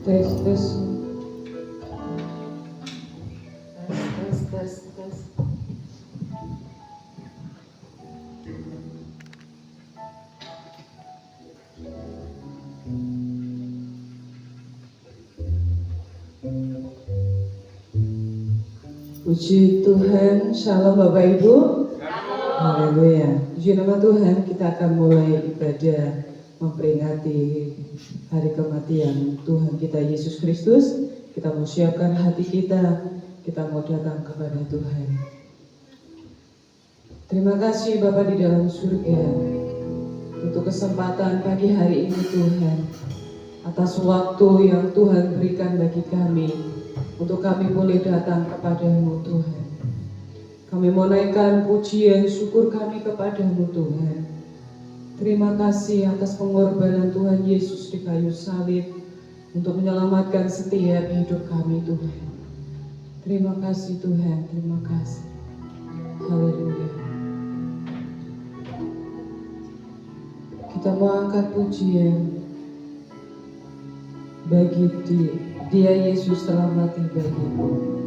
Tes, tes. Tes, tes, tes. Puji Tuhan, shalom Bapak Ibu. Haleluya. Puji nama Tuhan, kita akan mulai ibadah memperingati hari kematian Tuhan kita Yesus Kristus. Kita mau siapkan hati kita mau datang kepada Tuhan. Terima kasih Bapa di dalam surga untuk kesempatan pagi hari ini Tuhan, atas waktu yang Tuhan berikan bagi kami untuk kami boleh datang kepadamu Tuhan. Kami mau naikkan pujian syukur kami kepadamu Tuhan. Terima kasih atas pengorbanan Tuhan Yesus di kayu salib untuk menyelamatkan setiap hidup kami Tuhan. Terima kasih Tuhan, terima kasih. Haleluya. Kita mau angkat pujian bagi Dia Yesus telah mati bagiku.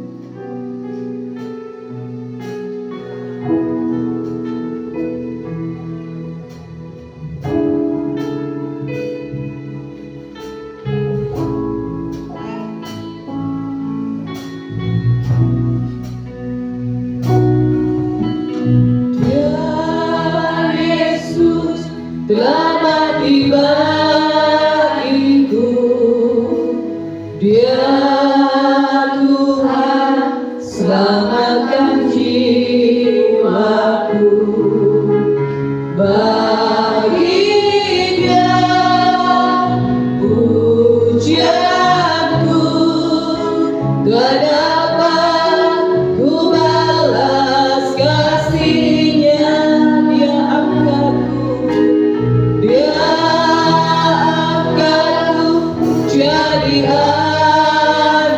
Telah mati bagiku, Dia Tuhan selamatkan jiwaku. Bagi Dia pujianku, tak dapat ku balas kasih-Nya. Dia angkatku, Dia angkatku jadi anak.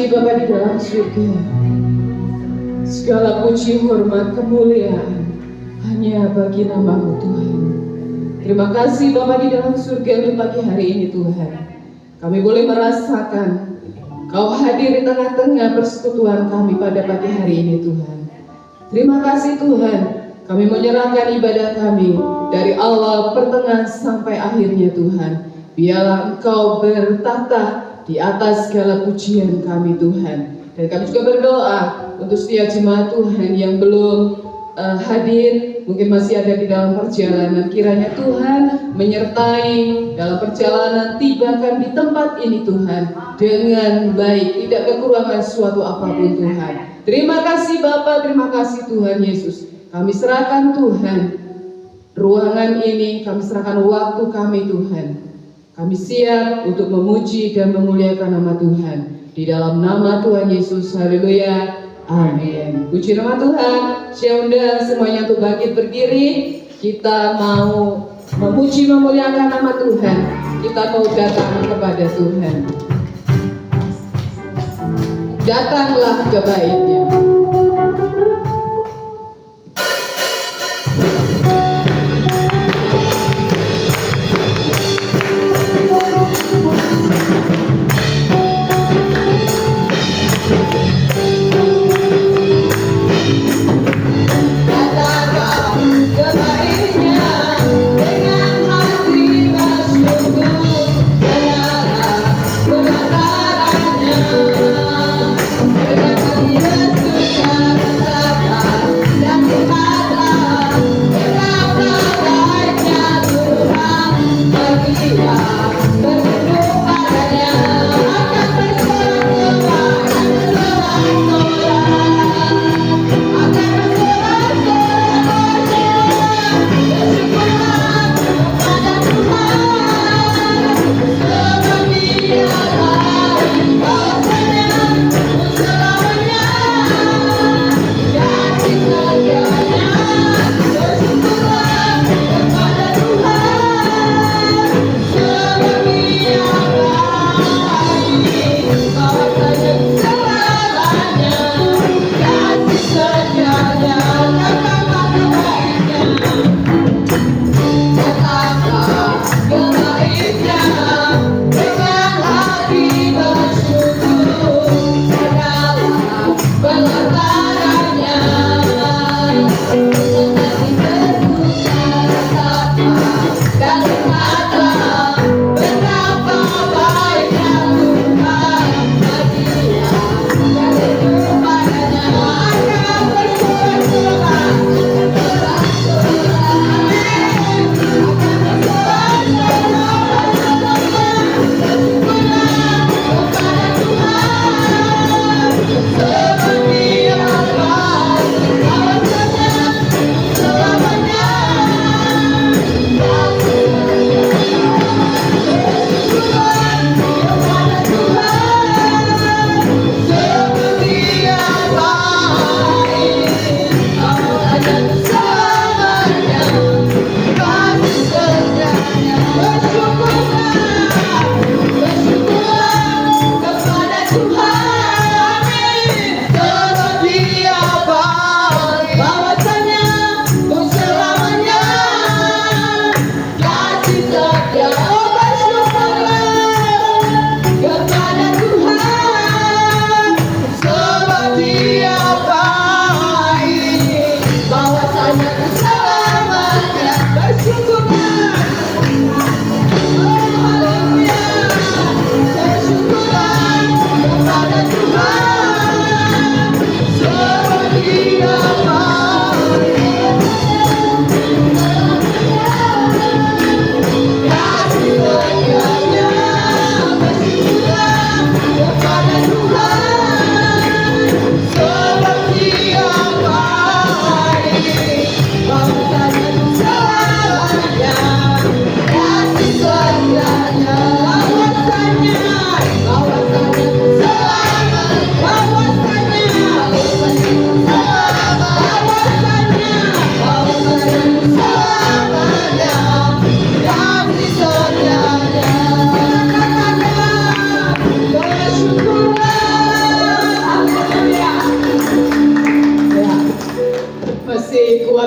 kasih Bapa di dalam surga. Segala puji, hormat, kemuliaan hanya bagi nama-Mu Tuhan. Terima kasih Bapa di dalam surga untuk pagi hari ini Tuhan. Kami boleh merasakan Kau hadir di tengah-tengah persekutuan kami pada pagi hari ini Tuhan. Terima kasih Tuhan. Kami menyerahkan ibadah kami dari awal, pertengahan sampai akhirnya Tuhan. Biarlah Engkau bertata di atas segala pujian kami Tuhan. Dan kami juga berdoa untuk setiap jemaat Tuhan yang belum hadir, mungkin masih ada di dalam perjalanan. Kiranya Tuhan menyertai dalam perjalanan, tibakan di tempat ini Tuhan dengan baik, tidak kekurangan suatu apapun Tuhan. Terima kasih Bapa, terima kasih Tuhan Yesus. Kami serahkan Tuhan ruangan ini, kami serahkan waktu kami Tuhan. Kami siap untuk memuji dan memuliakan nama Tuhan. Di dalam nama Tuhan Yesus, haleluya, amin. Puji nama Tuhan. Saya undang semuanya untuk bangkit berdiri. Kita mau memuji memuliakan nama Tuhan. Kita mau datang kepada Tuhan. Datanglah ke bait-Nya. Yes.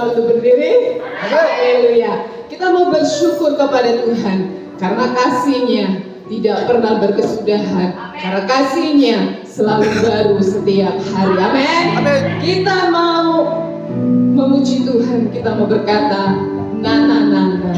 Selamat untuk berdiri. Haleluya. Kita mau bersyukur kepada Tuhan karena kasih-Nya tidak pernah berkesudahan. Karena kasih-Nya selalu baru setiap hari. Amin. Kita mau memuji Tuhan, kita mau berkata, na na na na.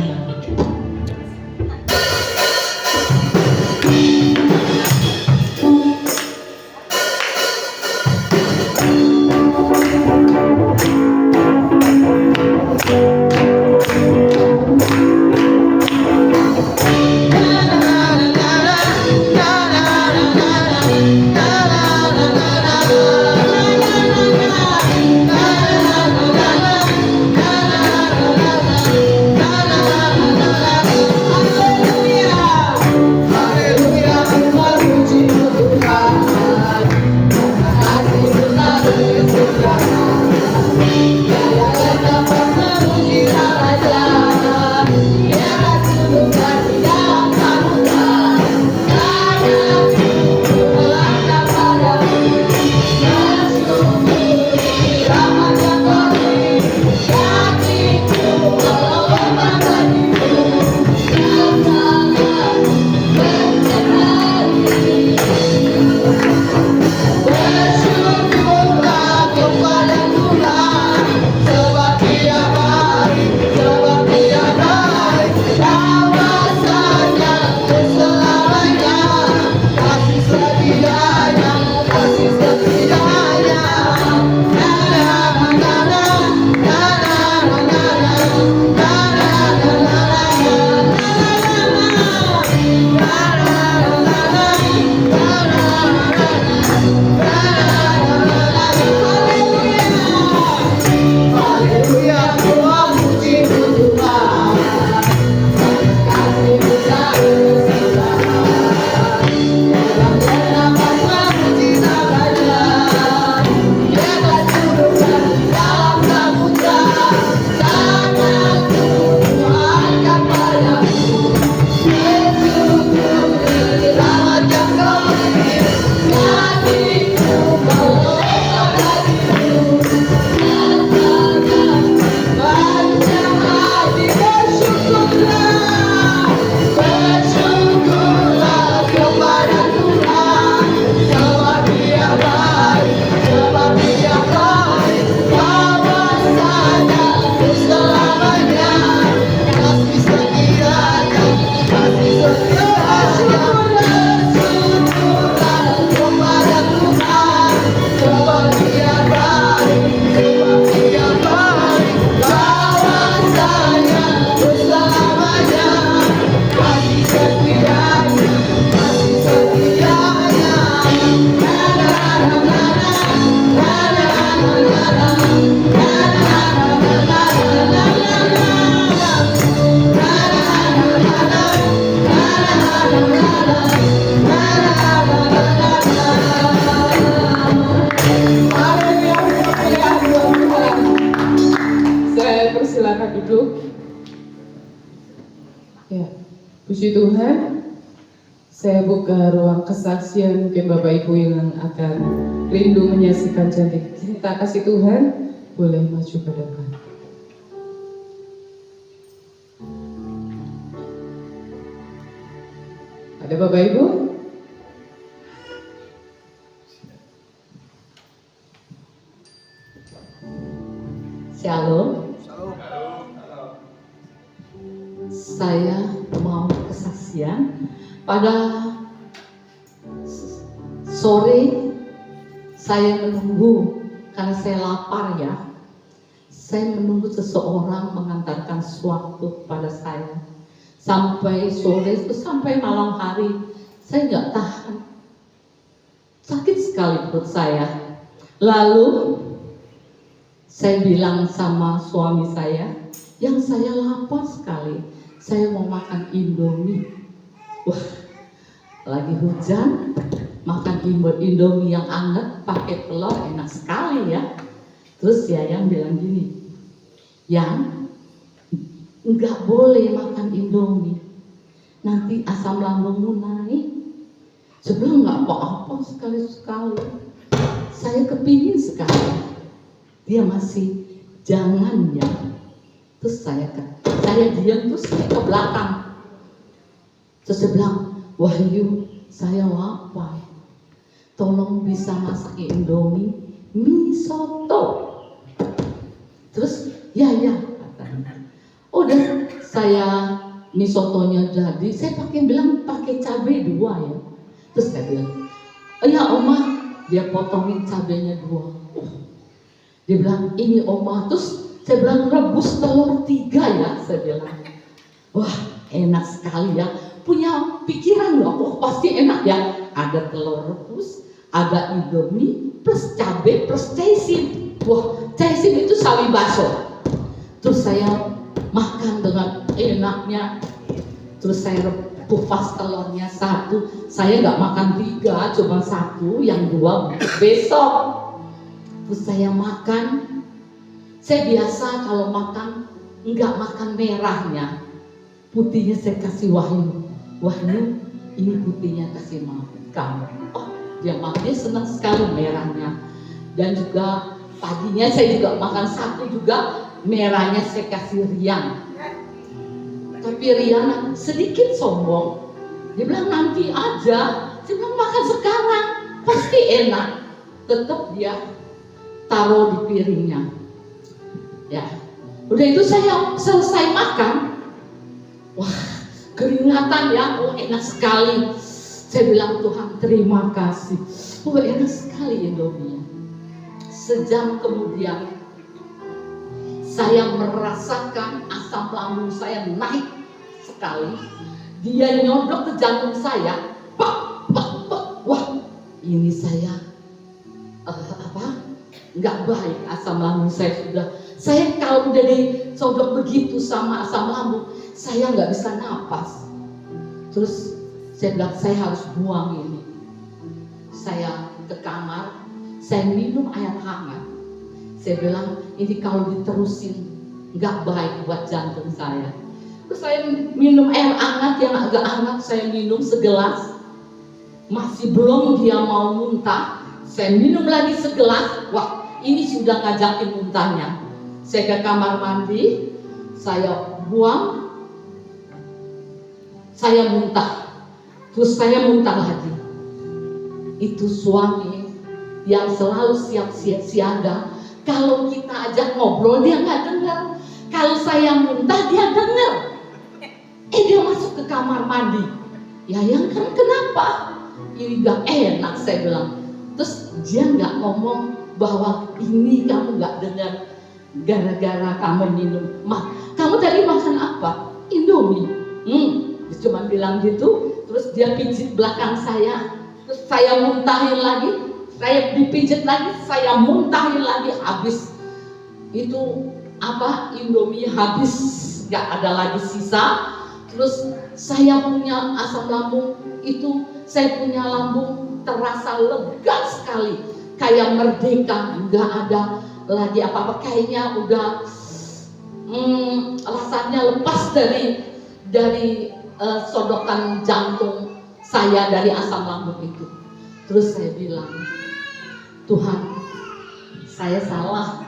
Ya, puji Tuhan. Saya buka ruang kesaksian, mungkin Bapak Ibu yang akan rindu menyaksikan janji cinta kasih Tuhan, boleh maju ke depan. Ada Bapak Ibu? Shalom. Saya mau kesaksian. Pada sore saya menunggu, karena saya lapar ya. Saya menunggu seseorang mengantarkan sesuatu kepada saya. Sampai sore itu, sampai malam hari, saya nggak tahan. Sakit sekali perut saya. Lalu saya bilang sama suami saya, yang saya lapar sekali, saya mau makan Indomie. Wah, lagi hujan, makan Indomie yang hangat pakai telur enak sekali ya. Terus Yayang bilang gini, yang nggak boleh makan Indomie, nanti asam lambungmu naik. Sebelum nggak apa-apa sekali-sekali, saya kepingin sekali. Dia masih jangan ya. Terus saya diam, terus saya ke belakang. Terus saya bilang, Wahyu, saya lapar. Tolong bisa masak Indomie mie soto. Terus ya katanya. Udah saya mie sotonya jadi, saya pakai cabai 2 ya. Terus saya bilang, ya Oma, dia potongin cabainya 2. Dia bilang, ini Oma. Terus saya bilang, rebus telur 3 ya. Saya bilang, wah enak sekali ya. Punya pikiran loh, oh pasti enak ya. Ada telur rebus, ada Indomie, plus cabai, plus caisim. Wah, caisim itu sawi bakso. Terus saya makan dengan enaknya. Terus saya kupas telurnya 1. Saya nggak makan 3, cuma 1, yang 2 besok. Terus saya makan. Saya biasa kalau makan nggak makan merahnya, putihnya saya kasih Wahyu. Wahyu, ini putihnya kasih kamu. Oh, dia senang sekali merahnya. Dan juga paginya saya juga makan 1 juga, merahnya saya kasih Rian. Tapi Rian sedikit sombong. Dia bilang nanti aja. Saya bilang makan sekarang, pasti enak. Tetap dia taruh di piringnya. Ya, udah itu saya selesai makan. Wah, keringatan ya, oh enak sekali. Saya bilang Tuhan terima kasih. Oh enak sekali Indomie. Sejam kemudian saya merasakan asam lambung saya naik sekali. Dia nyodok ke jantung saya. Pak. Wah, ini saya nggak baik, asam lambung saya sudah. Saya kalau udah disodok begitu sama asam lambung, saya nggak bisa napas. Terus saya bilang saya harus buang ini. Saya ke kamar, saya minum air hangat. Saya bilang ini kalau diterusin nggak baik buat jantung saya. Terus saya minum air hangat yang agak hangat, saya minum segelas. Masih belum dia mau muntah, saya minum lagi segelas. Wah, ini sudah ngajakin muntahnya. Saya ke kamar mandi, saya buang, saya muntah. Terus saya muntah lagi. Itu suami yang selalu siap siaga. Kalau kita ajak ngobrol dia nggak dengar. Kalau saya muntah dia dengar. Dia masuk ke kamar mandi. Ya yang kan kenapa? Ini gak enak saya bilang. Terus dia nggak ngomong bahwa ini kamu nggak dengar gara-gara kamu minum. Kamu tadi makan apa? Indomie. Dia cuma bilang gitu. Terus dia pijit belakang saya. Terus saya muntahin lagi. Saya dipijit lagi. Saya muntahin lagi. Habis itu Indomie habis. Gak ada lagi sisa. Terus saya punya asam lambung itu, saya punya lambung terasa lega sekali, kayak merdeka, nggak ada lagi apa-apa, kayaknya udah rasanya lepas dari sodokan jantung saya dari asam lambung itu. Terus saya bilang, Tuhan, saya salah,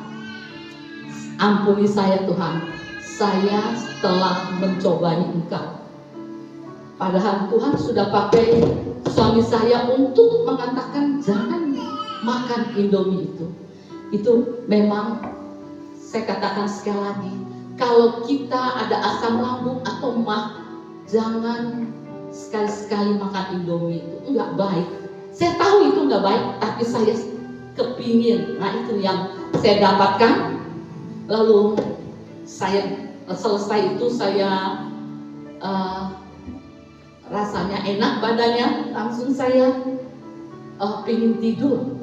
ampuni saya Tuhan. Saya telah mencobai Engkau. Padahal Tuhan sudah pakai suami saya untuk mengatakan jangan makan Indomie itu. Itu memang saya katakan sekali lagi, kalau kita ada asam lambung atau jangan sekali-sekali makan Indomie itu, enggak baik. Saya tahu itu enggak baik, tapi saya kepingin. Nah itu yang saya dapatkan. Lalu saya selesai itu saya rasanya enak badannya, langsung saya pengen tidur,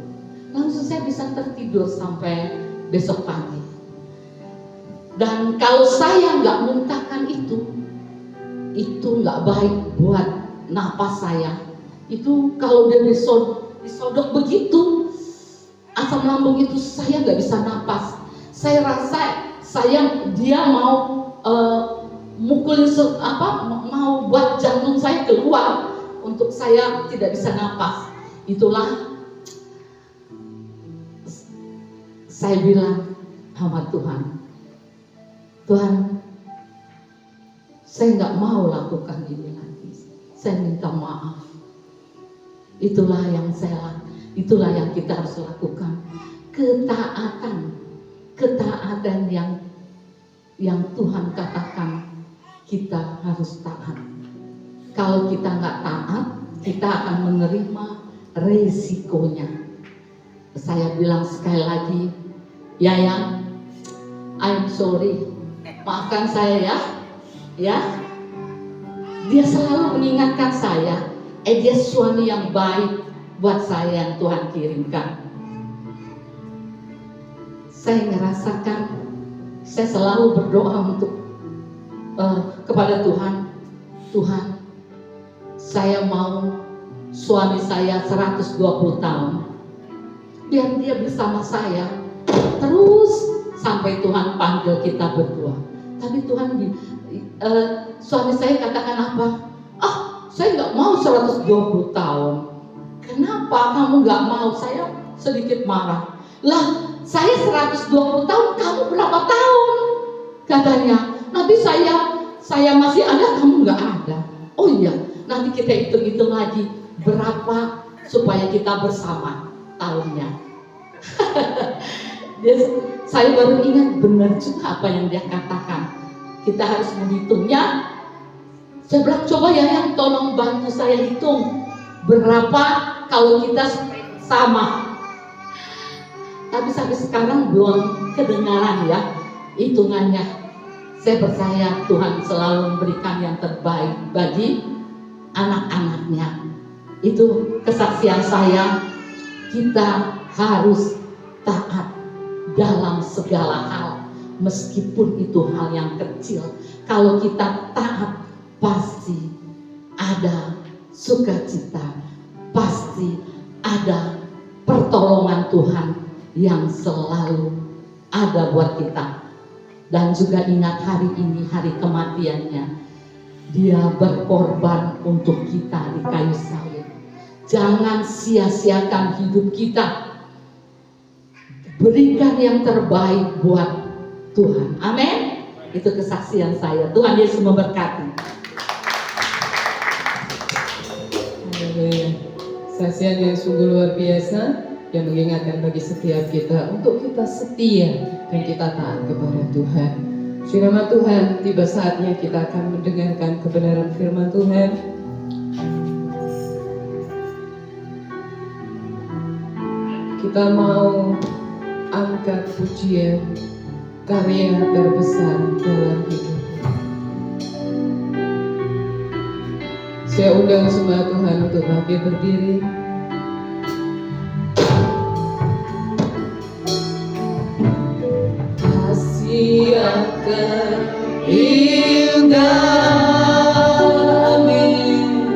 langsung saya bisa tertidur sampai besok pagi. Dan kalau saya nggak muntahkan itu nggak baik buat napas saya. Itu kalau dia disodok begitu asam lambung itu, saya nggak bisa napas. Saya rasa dia mau mukulin mau buat jantung saya keluar untuk saya tidak bisa napas. Itulah saya bilang, sama Tuhan. Tuhan, saya nggak mau lakukan ini lagi. Saya minta maaf. Itulah yang kita harus lakukan. Ketaatan yang Tuhan katakan kita harus taat. Kalau kita nggak taat, kita akan menerima resikonya. Saya bilang sekali lagi, Yayang, I'm sorry, maafkan saya ya. Dia selalu mengingatkan saya, dia suami yang baik buat saya yang Tuhan kirimkan. Saya ngerasakan, saya selalu berdoa untuk kepada Tuhan, Tuhan, saya mau suami saya 120 tahun, biar dia bersama saya terus sampai Tuhan panggil kita berdua. Tapi Tuhan, suami saya katakan apa? Saya nggak mau 120 tahun. Kenapa kamu nggak mau? Saya sedikit marah. Lah, saya 120 tahun, kamu berapa tahun? Katanya, nanti saya masih ada, kamu nggak ada. Oh iya, nanti kita hitung-hitung lagi berapa supaya kita bersama tahunnya. Saya baru ingat benar juga apa yang dia katakan. Kita harus menghitungnya. Saya bilang, coba ya yang tolong bantu saya hitung berapa kalau kita sama. Tapi sampai sekarang belum kedengaran ya hitungannya. Saya percaya Tuhan selalu memberikan yang terbaik bagi anak-anaknya. Itu kesaksian saya. Kita harus taat dalam segala hal, meskipun itu hal yang kecil. Kalau kita taat, pasti ada sukacita, pasti ada pertolongan Tuhan yang selalu ada buat kita. Dan juga ingat hari ini hari kematiannya, dia berkorban untuk kita di kayu salib. Jangan sia-siakan hidup kita, berikan yang terbaik buat Tuhan. Amin. Itu kesaksian saya. Tuhan Yesus memberkati. Kesaksian yang sungguh luar biasa, yang mengingatkan bagi setiap kita untuk kita setia dan kita taat kepada Tuhan. Firman Tuhan, tiba saatnya kita akan mendengarkan kebenaran firman Tuhan. Kita mau angkat pujian karya terbesar dalam hidup. Saya undang semua Tuhan untuk bangkit berdiri. Kasih akan indah, amin.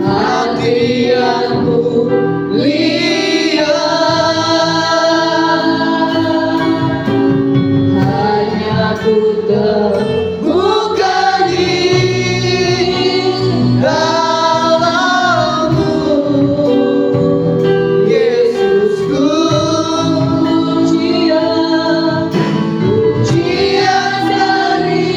Hati yang mulia, hanya ku temukan dalammu, Yesusku. Pujian dari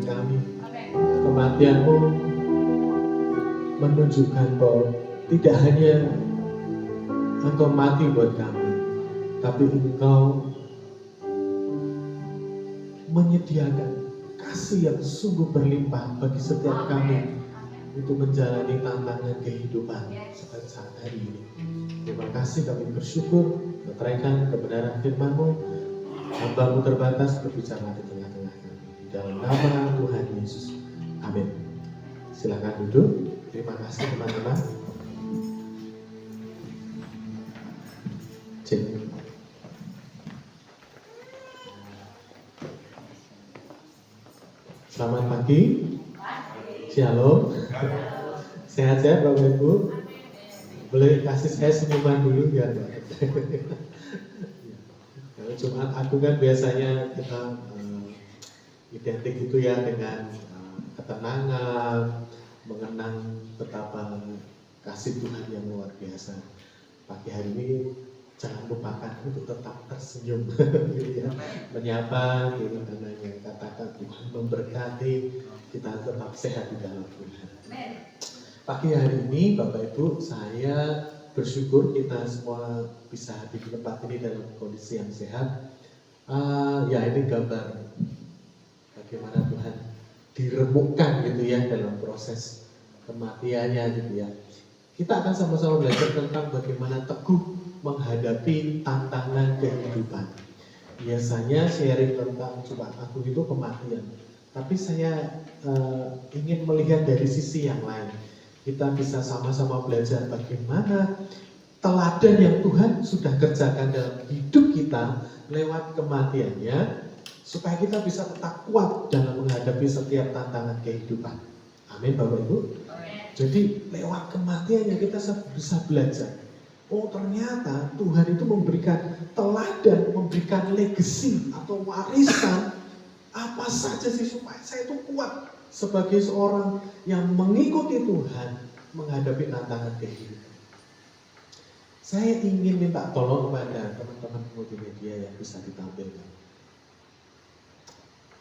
bagi kami. Kematian-Mu menunjukkan bahwa tidak hanya Engkau mati buat kami, tapi Engkau menyediakan kasih yang sungguh berlimpah bagi setiap kami untuk menjalani tantangan kehidupan seperti saat hari ini. Terima kasih, kami bersyukur meteraikan kebenaran firman-Mu. Hamba-Mu terbatas berbicara di tengah-tengah kami. Di dalam nama Tuhan Yesus. Amin. Silakan duduk. Terima kasih teman-teman. Cik. Selamat pagi. Shalom. Sehat-sehat Bapak Ibu. Boleh kasih saya senyuman dulu biar kalau Jumat Agung kan biasanya kita identik itu ya dengan ketenangan, mengenang betapa kasih Tuhan yang luar biasa. Pagi hari ini jangan lupakan untuk tetap tersenyum, gitu ya. Menyapa, gitu, karena katakan Tuhan memberkati, kita tetap sehat di dalam Tuhan. Pagi hari ini Bapak Ibu, saya bersyukur kita semua bisa hadir di tempat ini dalam kondisi yang sehat. Ya ini gambar bagaimana Tuhan diremukkan gitu ya dalam proses kematiannya gitu ya. Kita akan sama-sama belajar tentang bagaimana teguh menghadapi tantangan kehidupan. Biasanya sharing tentang Jumat Agung itu kematian, tapi saya ingin melihat dari sisi yang lain. Kita bisa sama-sama belajar bagaimana teladan yang Tuhan sudah kerjakan dalam hidup kita lewat kematiannya, supaya kita bisa tetap kuat dalam menghadapi setiap tantangan kehidupan. Amin Bapak Ibu. Jadi lewat kematiannya kita bisa belajar. Oh ternyata Tuhan itu memberikan teladan, memberikan legacy atau warisan apa saja sih supaya saya itu kuat sebagai seorang yang mengikuti Tuhan menghadapi tantangan kehidupan. Saya ingin minta tolong kepada teman-teman multimedia yang bisa ditampilkan.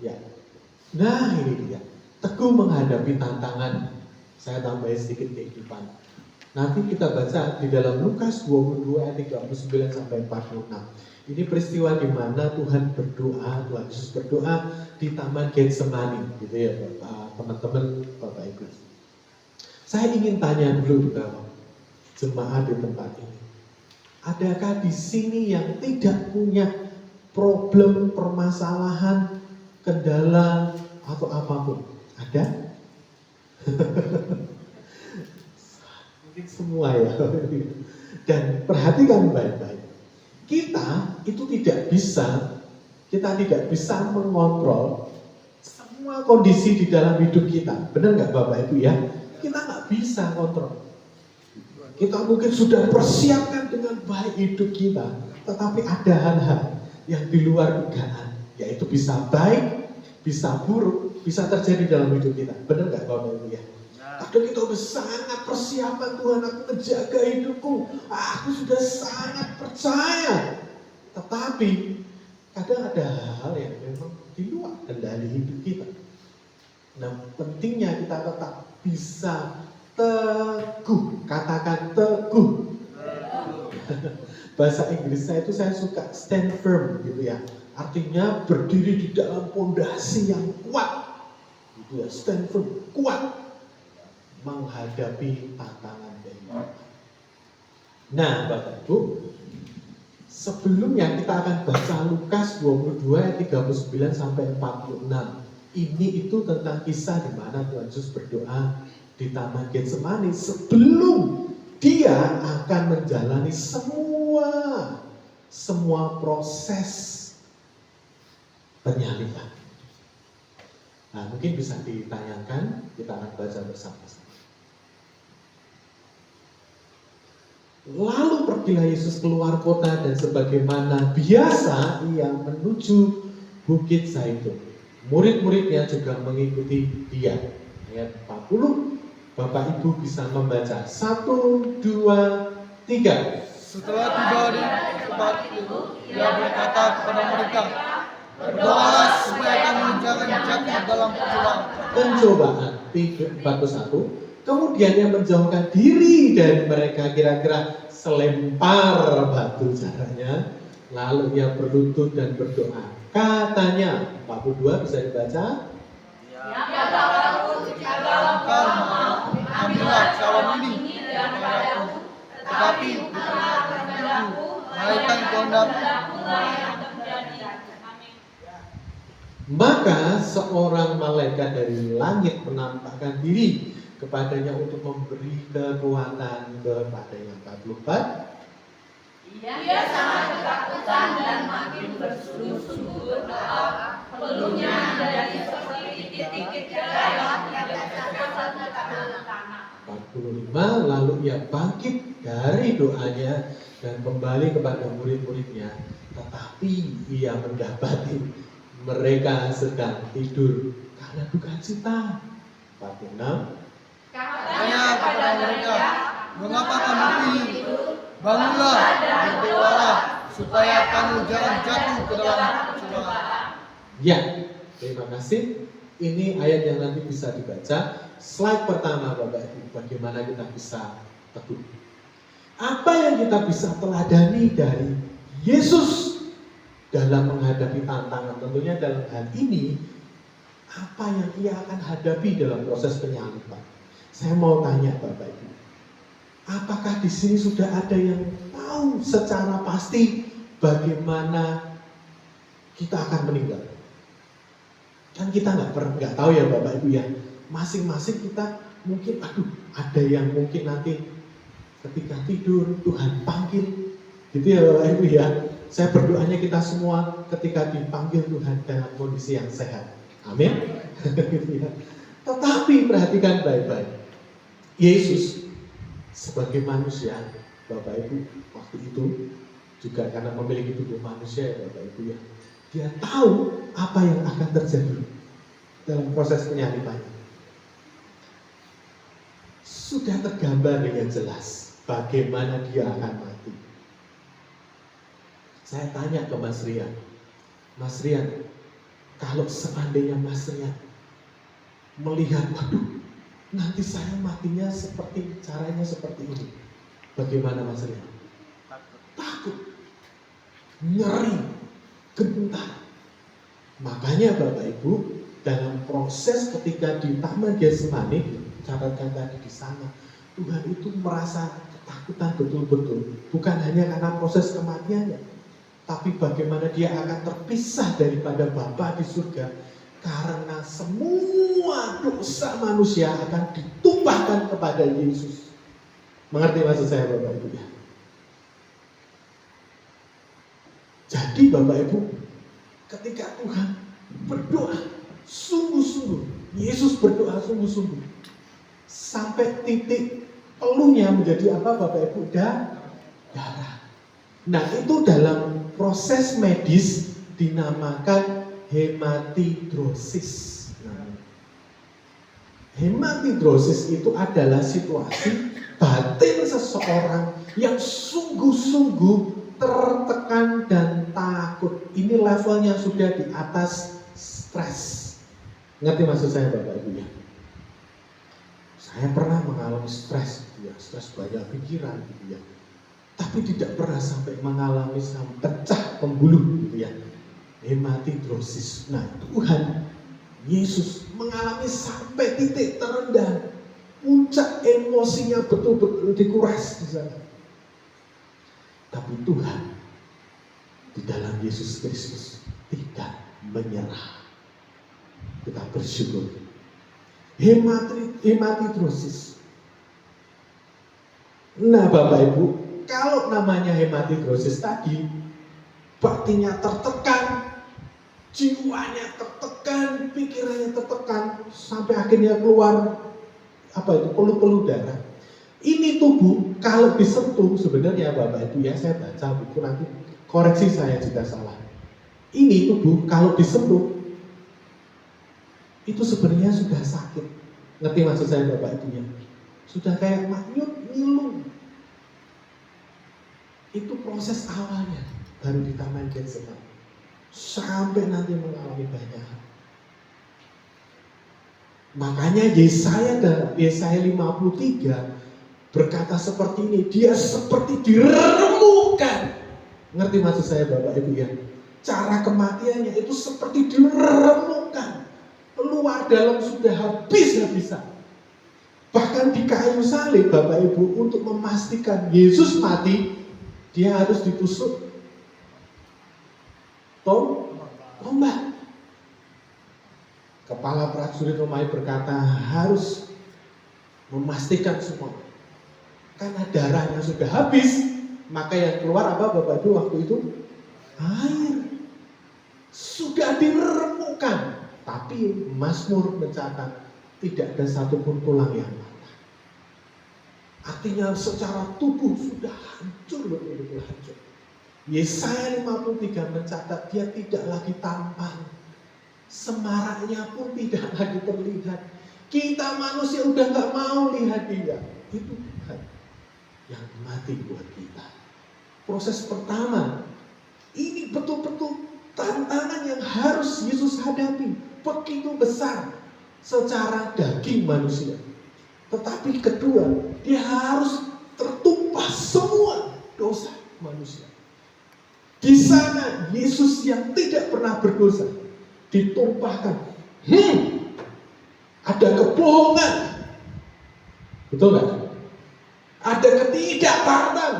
Ya, nah ini dia, teguh menghadapi tantangan. Saya tambahin sedikit kehidupan. Nanti kita baca di dalam Lukas 22 ayat 39 sampai 46. Ini peristiwa di mana Tuhan berdoa, Tuhan Yesus berdoa di Taman Getsemani, gitu ya Bapak, teman-teman, Bapak Ibu. Saya ingin tanya dulu ke jemaat di tempat ini. Adakah di sini yang tidak punya problem, permasalahan, kendala atau apapun? Ada? Mungkin semua ya. Dan perhatikan baik-baik. Kita itu tidak bisa mengontrol semua kondisi di dalam hidup kita. Benar nggak Bapak Ibu ya? Kita nggak bisa kontrol. Kita mungkin sudah persiapkan dengan baik hidup kita, tetapi ada hal-hal yang di luar dugaan, yaitu bisa baik, bisa buruk, bisa terjadi dalam hidup kita. Benar nggak Bapak Ibu ya? Kadang kita udah sangat persiapan, Tuhan aku menjaga hidupku, aku sudah sangat percaya. Tetapi kadang ada hal-hal yang memang di luar kendali hidup kita. Nah pentingnya kita tetap bisa teguh, katakan teguh. Bahasa Inggris saya suka stand firm gitu ya. Artinya berdiri di dalam pondasi yang kuat. Gitu ya, stand firm, kuat menghadapi tantangan kehidupan. Nah, Bapak Ibu, sebelumnya kita akan baca Lukas 22 ayat 39 sampai 46. Ini itu tentang kisah di mana Tuhan Yesus berdoa di Taman Getsemani sebelum dia akan menjalani semua proses penyaliban. Nah, mungkin bisa ditayangkan, kita akan baca bersama-sama. Lalu pergilah Yesus keluar kota dan sebagaimana biasa ia menuju Bukit Zaitun. Murid-muridnya juga mengikuti dia. Ayat 40, Bapak Ibu bisa membaca. 1, 2, 3. Setelah tiba di tempat itu, ia berkata kepada mereka, Berdoalah supaya kamu jangan jatuh dalam Pencobaan 41. Kemudian yang menjauhkan diri dari mereka kira-kira selempar batu jaraknya. Lalu ia berlutut dan berdoa. Katanya 42 bisa dibaca. Ya Bapakku, jika Engkau mau, ambillah cawan ini daripadaku, tetapi bukanlah kehendakku, melainkan kehendakmu yang terjadi. Maka seorang malaikat dari langit menampakkan diri kepadanya untuk memberi kekuatan kepadanya. 44. Ia sangat ketakutan dan makin bersungguh-sungguh berdoa. Peluhnya menjadi seperti titik-titik cahaya yang terpasang ke tanah. 45. Lalu ia bangkit dari doanya dan kembali kepada murid-muridnya. Tetapi ia mendapati mereka sedang tidur karena duka cita. 46. Katanya kepada mereka, mengapa kamu tidur? Bangunlah dan berdoalah supaya kamu jangan jatuh ke dalam cobaan. Ya, terima kasih. Ini ayat yang nanti bisa dibaca. Slide pertama Bapak Ibu, bagaimana kita bisa teguh. Apa yang kita bisa teladani dari Yesus dalam menghadapi tantangan? Tentunya dalam hal ini, apa yang ia akan hadapi dalam proses penyaliban? Saya mau tanya Bapak Ibu, apakah di sini sudah ada yang tahu secara pasti bagaimana kita akan meninggal? Kan kita nggak tahu ya Bapak Ibu ya. Masing-masing kita mungkin, ada yang mungkin nanti ketika tidur Tuhan panggil, gitu ya Bapak Ibu ya. Saya berdoanya kita semua ketika dipanggil Tuhan dalam kondisi yang sehat. Amin. Gitu ya. Tetapi perhatikan baik-baik. Yesus sebagai manusia, Bapak Ibu, waktu itu juga karena memiliki tubuh manusia ya Bapak Ibu ya, dia tahu apa yang akan terjadi dalam proses penyalibannya. Sudah tergambar dengan jelas bagaimana dia akan mati. Saya tanya ke Mas Rian, kalau seandainya Mas Rian melihat, nanti saya matinya caranya seperti ini, bagaimana Mas Rian? Takut, nyeri, gentar. Makanya Bapak Ibu, dalam proses ketika di Taman Getsemani, catatkan tadi di sana, Tuhan itu merasa ketakutan betul-betul, bukan hanya karena proses kematiannya, tapi bagaimana dia akan terpisah daripada Bapa di surga, karena semua dosa manusia akan ditumpahkan kepada Yesus. Mengerti maksud saya Bapak Ibu ya? Jadi Bapak Ibu, ketika Tuhan berdoa sungguh-sungguh, Yesus berdoa sungguh-sungguh, sampai titik peluhnya menjadi apa Bapak Ibu? Darah. Nah itu dalam proses medis dinamakan hematidrosis. Nah, hematidrosis itu adalah situasi batin seseorang yang sungguh-sungguh tertekan dan takut. Ini levelnya sudah di atas stres. Ngerti maksud saya Bapak Ibu ya? Saya pernah mengalami stres, ya, stres banyak pikiran, gitu ya. Tapi tidak pernah sampai mengalami pecah pembuluh, gitu ya. Hematidrosis. Nah, Tuhan Yesus mengalami sampai titik terendah, puncak emosinya betul-betul dikuras di sana. Tapi Tuhan di dalam Yesus Kristus tidak menyerah. Kita bersyukur. Hematidrosis. Nah Bapak Ibu, kalau namanya hematidrosis tadi, batinnya tertekan, jiwanya tertekan, pikirannya tertekan, sampai akhirnya keluar peluh-peluh darah. Ini tubuh kalau disentuh, sebenarnya Bapak Ibu ya, saya baca buku nanti koreksi saya jika salah. Ini tubuh kalau disentuh itu sebenarnya sudah sakit. Ngerti maksud saya Bapak Ibu ya? Sudah kayak manyut, ngilu. Itu proses awalnya baru di Taman Getsemani. sampai nanti mengalami banyak. Makanya Yesaya 53 berkata seperti ini, dia seperti diremukkan. Ngerti maksud saya Bapak Ibu ya? Cara kematiannya itu seperti diremukkan. Luar dalam sudah habis-habisan. Bahkan di kayu salib Bapak Ibu, untuk memastikan Yesus mati, dia harus ditusuk tombak. Kepala prajurit Romawi berkata harus memastikan semua. Karena darahnya sudah habis, maka yang keluar apa Bapak Ibu waktu itu? Air. Sudah diremukkan. Tapi Mazmur mencatat tidak ada satupun tulang yang patah. Artinya secara tubuh sudah hancur, betul-betul hancur. Yesaya 53 mencatat dia tidak lagi tampan. Semaraknya pun tidak lagi terlihat. Kita manusia udah gak mau lihat dia. Itu Tuhan yang mati buat kita. Proses pertama, ini betul-betul tantangan yang harus Yesus hadapi. Begitu besar secara daging manusia. Tetapi kedua, dia harus tertumpah semua dosa manusia. Di sana Yesus yang tidak pernah berdosa ditumpahkan. Ada kebohongan, betul nggak? Ada ketidaktaatan,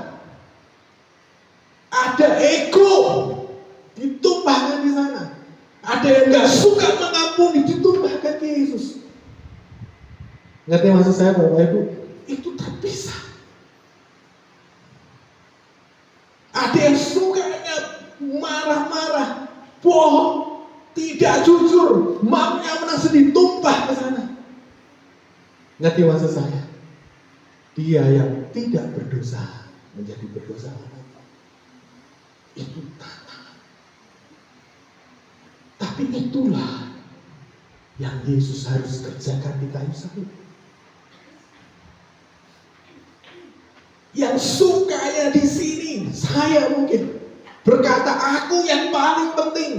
ada ego, ditumpahkan di sana. Ada yang nggak suka mengampuni, ditumpahkan ke Yesus. Ngerti maksud saya Bapak Ibu? Itu terpisah. Ada yang sukanya marah-marah, bohong, tidak jujur, maunya menang sedih, tumpah ke sana. Ngerti maksud saya? Dia yang tidak berdosa menjadi berdosa. Itu tantangan. Tapi itulah yang Yesus harus kerjakan di kayu salib. Yang sukanya di sini, saya mungkin berkata aku yang paling penting,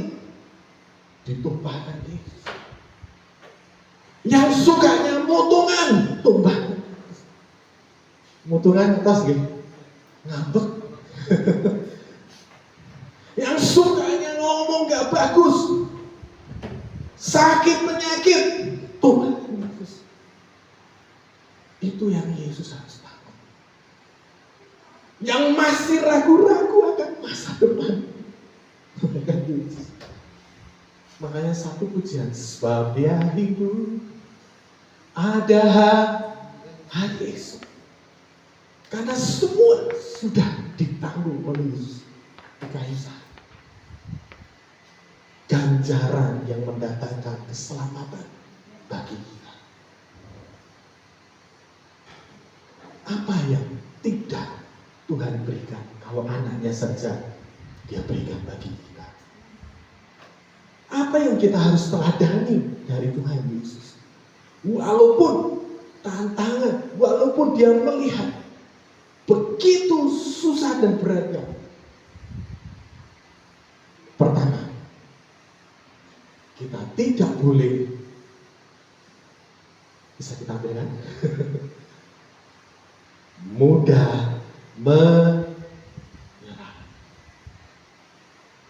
ditumpahkan Yesus. Yang sukanya motongan, tumpahkan. Motongan atas gitu, ngambek. Yang sukanya ngomong gak bagus, sakit penyakit, tumpahkan Yesus. Itu yang Yesus harus tahu. Yang masih ragu-ragu akan masa depan, tumpahkan Yesus. Makanya satu pujian, sebab dia hidup, ada hari esok. Karena semua sudah ditanggung oleh Yesus di kayu salib. Ganjaran yang mendatangkan keselamatan bagi kita. Apa yang tidak Tuhan berikan? Kalau anaknya saja dia berikan bagi kita. Apa yang kita harus teladani dari Tuhan Yesus? Walaupun tantangan, walaupun dia melihat begitu susah dan beratnya. Pertama, kita tidak boleh, bisa kita ambilkan, mudah menyerah.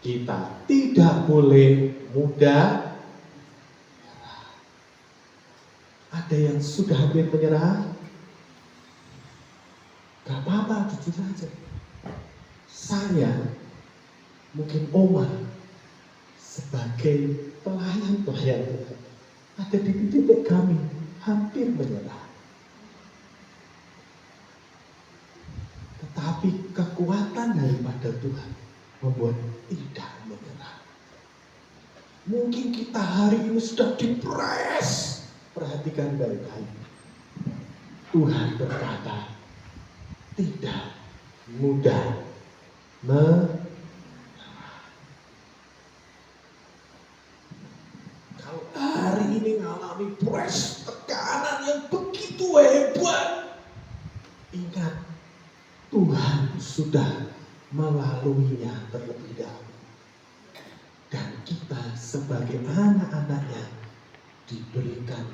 Kita tidak boleh mudah menyerah. Ada yang sudah hampir menyerah? Gak apa-apa, jujur saja. Saya, mungkin Oma, sebagai pelayan Tuhan, ada di titik kami hampir menyerah. Tetapi kekuatan daripada Tuhan membuat tidak menyerah. Mungkin kita hari ini sudah dipres. Perhatikan baik-baik. Tuhan berkata, tidak mudah menyerah. Kalau hari ini mengalami press, tekanan yang begitu hebat, ingat Tuhan sudah melaluinya terlebih dahulu. Dan sebagai anak-anaknya diberikan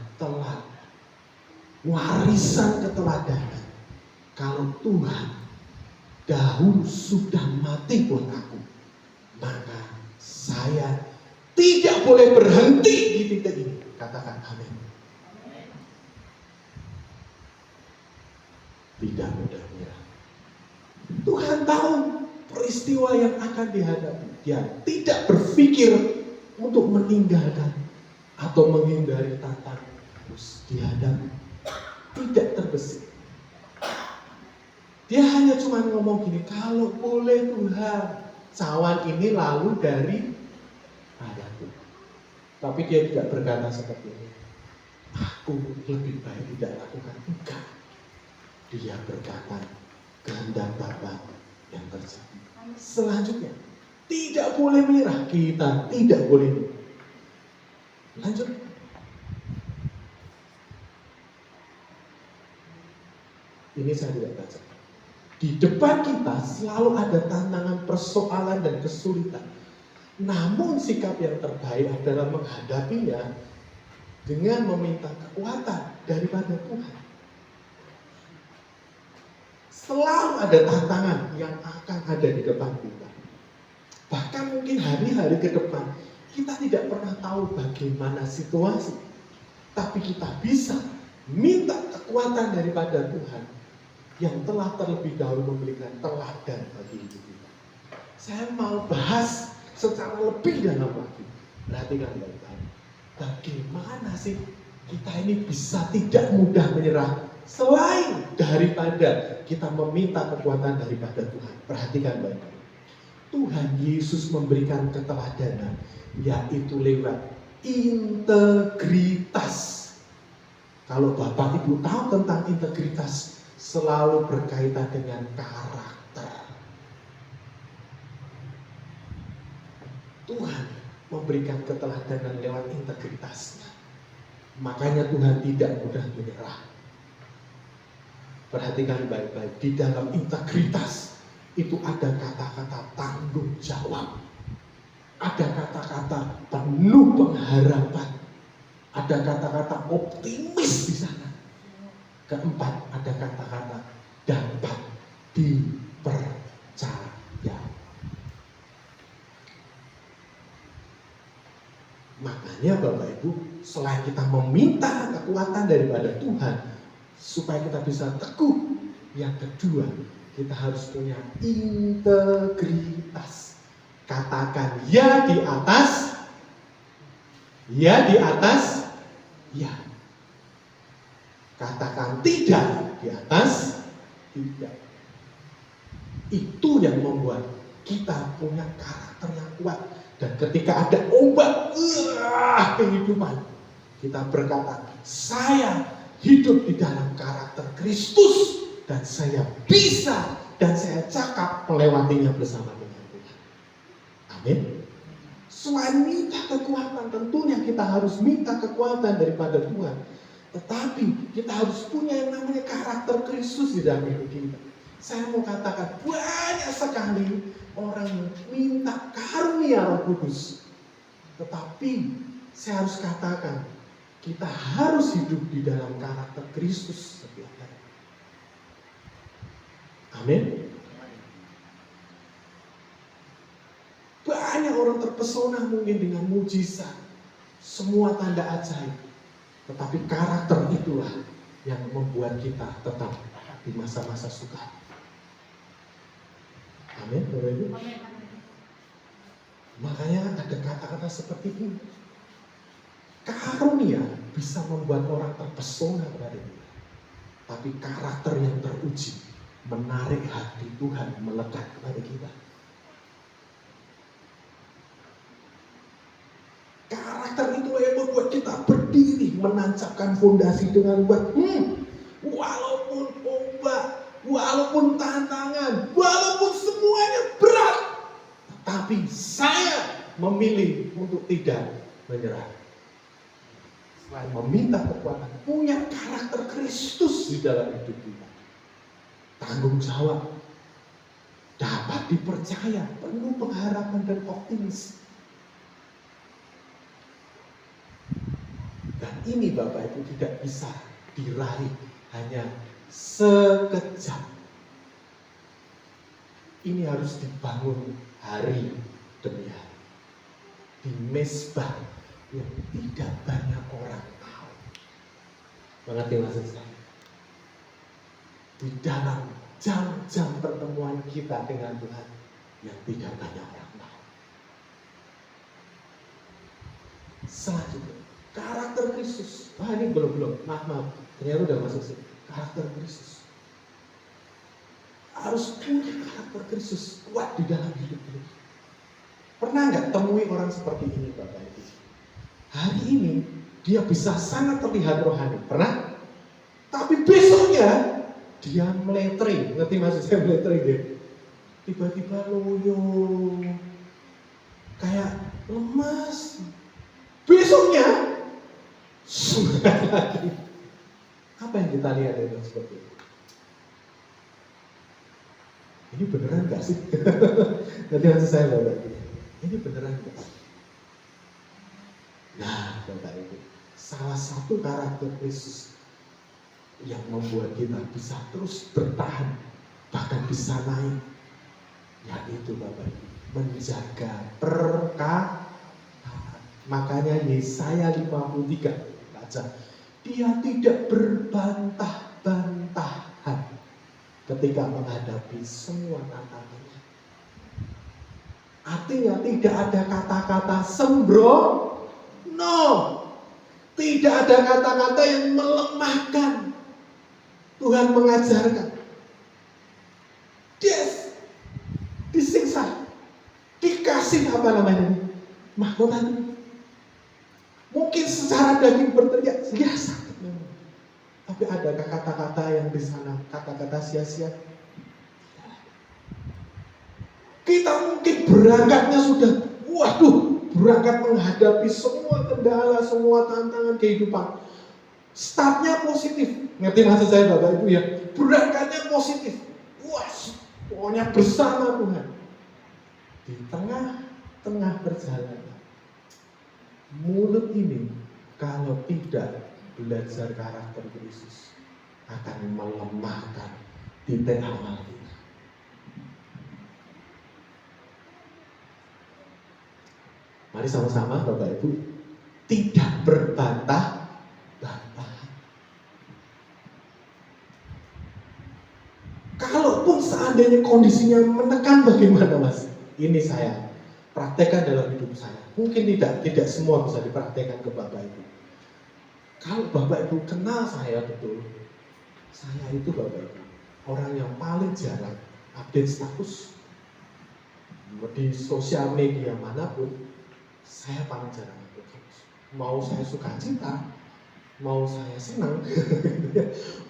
warisan keteladanan. Kalau Tuhan dahulu sudah mati buat aku, maka saya tidak boleh berhenti di titik ini. Katakan amin. Tidak mudah menyerah. Tuhan tahu peristiwa yang akan dihadapi. Dia tidak berpikir untuk meninggalkan atau menghindari tantangan harus dihadapi. Tidak terbesit. Dia hanya cuma ngomong gini, kalau boleh Tuhan, cawan ini lalu dari padaku. Tapi dia tidak berkata seperti ini, aku lebih baik tidak lakukan. Enggak. Dia berkata, kehendak Bapa yang terjadi. Selanjutnya, tidak boleh menyerah. Kita tidak boleh menyerah. Lanjut. Ini saya tidak baca. Di depan kita selalu ada tantangan, persoalan, dan kesulitan. Namun sikap yang terbaik adalah menghadapinya dengan meminta kekuatan daripada Tuhan. Selalu ada tantangan yang akan ada di depan kita. Bahkan mungkin hari-hari ke depan kita tidak pernah tahu bagaimana situasi. Tapi kita bisa minta kekuatan daripada Tuhan yang telah terlebih dahulu memberikan teladan bagi hidup kita. Saya mau bahas secara lebih dalam lagi. Perhatikan baik-baik. Bagaimana sih kita ini bisa tidak mudah menyerah selain daripada kita meminta kekuatan daripada Tuhan. Perhatikan baik-baik. Tuhan Yesus memberikan keteladanan, yaitu lewat integritas. Kalau Bapak Ibu tahu tentang integritas, selalu berkaitan dengan karakter. Tuhan memberikan keteladanan lewat integritasnya. Makanya Tuhan tidak mudah menyerah. Perhatikan baik-baik, di dalam integritas itu ada kata-kata tanggung jawab. Ada kata-kata penuh pengharapan. Ada kata-kata optimis di sana. Keempat, ada kata-kata dapat dipercaya. Makanya Bapak Ibu, selain kita meminta kekuatan daripada Tuhan supaya kita bisa teguh, yang kedua, kita harus punya integritas. Katakan ya di atas, ya di atas, ya. Katakan tidak di atas, tidak. Itu yang membuat kita punya karakter yang kuat. Dan ketika ada ombak kehidupan, kita berkata, saya hidup di dalam karakter Kristus dan saya bisa dan saya cakap melewatinya bersama dengan Tuhan. Amin. Selain minta kekuatan, tentunya kita harus minta kekuatan daripada Tuhan. Tetapi kita harus punya yang namanya karakter Kristus di dalam hidup kita. Saya mau katakan banyak sekali orang yang minta karunia Roh Kudus. Tetapi saya harus katakan kita harus hidup di dalam karakter Kristus setiap hari. Amin. Banyak orang terpesona mungkin dengan mujizat, semua tanda ajaib. Tetapi karakter itulah yang membuat kita tetap di masa-masa sukar. Amin, Bapak Ibu. Makanya ada kata-kata seperti ini. Karunia bisa membuat orang terpesona kepada dia. Tapi karakter yang teruji menarik hati Tuhan melekat kepada kita. Karakter itu yang membuat kita berdiri, menancapkan fondasi dengan kuat. Walaupun ombak, walaupun tantangan, walaupun semuanya berat, tetapi saya memilih untuk tidak menyerah. Selain meminta kekuatan, punya karakter Kristus di dalam hidup kita. Tanggung jawab, dapat dipercaya, penuh pengharapan dan optimis. ini Bapak Ibu tidak bisa diraih hanya sekejap. Ini harus dibangun hari demi hari. Di mezbah yang tidak banyak orang tahu. Mengerti maksud saya? Di dalam jam-jam pertemuan kita dengan Tuhan yang tidak banyak orang tahu. Selanjutnya, karakter Kristus. Wah, ini belum. Maaf. Ternyata udah masuk sih. Karakter Kristus. Harus punya karakter Kristus kuat di dalam hidup kita. Pernah nggak temui orang seperti ini Bapak Ibu? Hari ini dia bisa sangat terlihat rohani. Pernah? Tapi besoknya dia meletre. Ngerti maksud saya meletre deh? Tiba-tiba loyo, kayak lemas. Besoknya semangat lagi. Apa yang kita lihat itu seperti itu? Ini beneran gak sih? Nanti maksud saya Bapak Ibu. Ini beneran gak sih? Nah Bapak Ibu, salah satu karakter Kristus yang membuat kita bisa terus bertahan, bahkan bisa naik, yaitu Bapak Ibu, menjaga perkataan. Makanya Yesaya 53 baca, dia tidak berbantah-bantahan ketika menghadapi semua tantangannya. Artinya tidak ada kata-kata sembrono, tidak ada kata-kata yang melemahkan. Tuhan mengajarkan, disiksa, dikasih mahkota. Mungkin secara daging berteriak, ya sakit memang. Tapi adakah kata-kata yang di sana, kata-kata sia-sia? Kita mungkin berangkatnya sudah, berangkat menghadapi semua kendala, semua tantangan kehidupan. Startnya positif, ngerti maksud saya Bapak Ibu ya? Berangkatnya positif, pokoknya bersama Tuhan. Di tengah-tengah perjalanan, mulut ini kalau tidak belajar karakter Kristus akan melemahkan titik awal kita. Mari sama-sama Bapak Ibu, tidak berbantah-bantahan. Kalaupun seandainya kondisinya menekan, bagaimana Mas? Ini saya praktekkan dalam hidup saya. Mungkin tidak semua bisa dipraktekkan ke Bapak Ibu. Kalau Bapak Ibu kenal saya betul, saya itu Bapak Ibu orang yang paling jarang update status di sosial media manapun. Saya paling jarang update status. Mau saya sukacita, mau saya senang,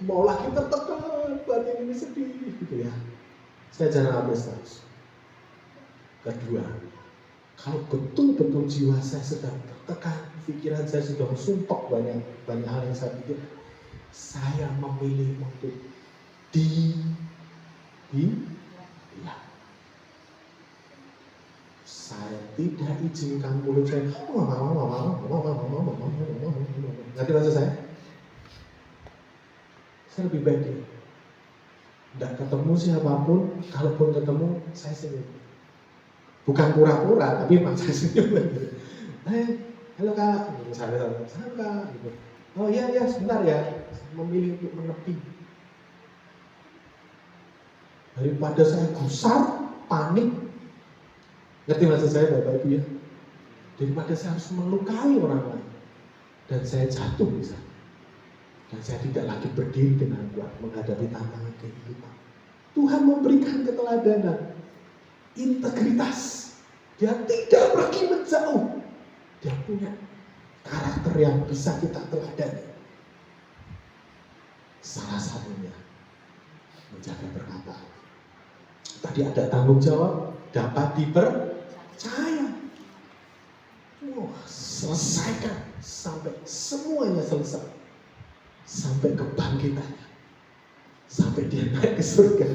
mau lagi tertekan, batin ini sedih, gitu ya. Saya jarang update status. Kedua, kalau betul-betul jiwa saya sedang tertekan, pikiran saya sudah sumpek banyak hal yang saya pikir, saya memilih untuk diam. Saya tidak izinkan mulut saya ngerti maksud saya? Saya lebih baik dia tidak ketemu siapapun, kalaupun ketemu saya senyum. Bukan pura-pura, tapi emang saya senyum. Halo Kak, misalnya Kak, gitu. Oh iya sebentar ya, memilih untuk menepi. Daripada saya gusar, panik, ngerti maksud saya Bapak Ibu ya? Daripada saya harus melukai orang lain dan saya jatuh misalnya, dan saya tidak lagi berdiri dengan kuat menghadapi tantangan kehidupan. Tuhan memberikan keteladanan, integritas. Dia tidak pergi menjauh. Dia punya karakter yang bisa kita teladani. Salah satunya menjaga perkataan. Tadi ada tanggung jawab, dapat dipercaya. Selesaikan sampai semuanya selesai, sampai kebangkitannya, sampai dia naik ke surga,